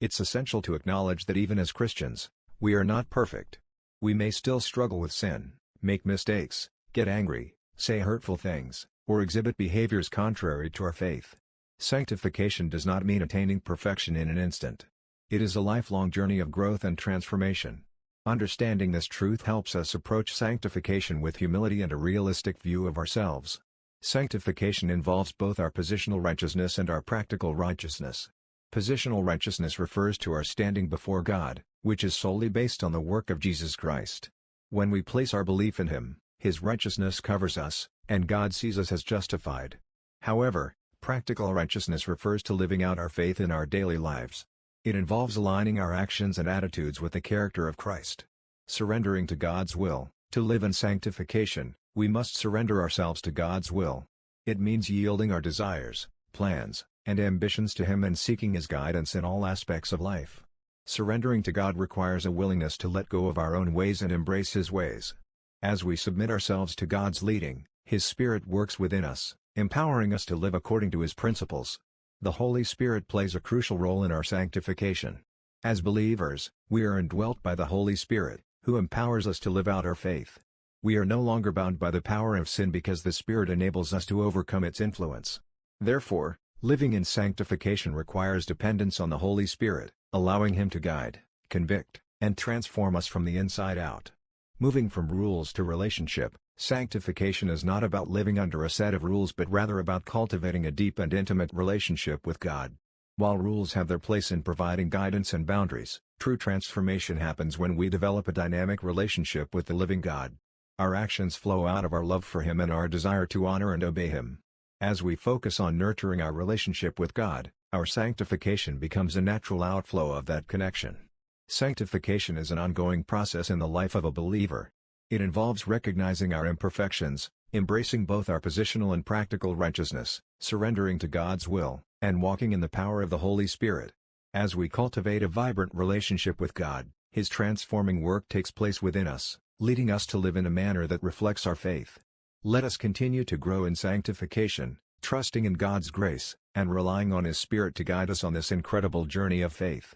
It's essential to acknowledge that even as Christians, we are not perfect. We may still struggle with sin, make mistakes, get angry, say hurtful things, or exhibit behaviors contrary to our faith. Sanctification does not mean attaining perfection in an instant. It is a lifelong journey of growth and transformation. Understanding this truth helps us approach sanctification with humility and a realistic view of ourselves. Sanctification involves both our positional righteousness and our practical righteousness. Positional righteousness refers to our standing before God, which is solely based on the work of Jesus Christ. When we place our belief in Him, His righteousness covers us, and God sees us as justified. However, practical righteousness refers to living out our faith in our daily lives. It involves aligning our actions and attitudes with the character of Christ. Surrendering to God's will. To live in sanctification, we must surrender ourselves to God's will. It means yielding our desires, plans, and ambitions to Him and seeking His guidance in all aspects of life. Surrendering to God requires a willingness to let go of our own ways and embrace His ways. As we submit ourselves to God's leading, His Spirit works within us, empowering us to live according to His principles. The Holy Spirit plays a crucial role in our sanctification. As believers, we are indwelt by the Holy Spirit, who empowers us to live out our faith. We are no longer bound by the power of sin because the Spirit enables us to overcome its influence. Therefore, living in sanctification requires dependence on the Holy Spirit, allowing Him to guide, convict, and transform us from the inside out. Moving from rules to relationship, sanctification is not about living under a set of rules but rather about cultivating a deep and intimate relationship with God. While rules have their place in providing guidance and boundaries, true transformation happens when we develop a dynamic relationship with the living God. Our actions flow out of our love for Him and our desire to honor and obey Him. As we focus on nurturing our relationship with God, our sanctification becomes a natural outflow of that connection. Sanctification is an ongoing process in the life of a believer. It involves recognizing our imperfections, embracing both our positional and practical righteousness, surrendering to God's will, and walking in the power of the Holy Spirit. As we cultivate a vibrant relationship with God, His transforming work takes place within us, leading us to live in a manner that reflects our faith. Let us continue to grow in sanctification, trusting in God's grace, and relying on His Spirit to guide us on this incredible journey of faith.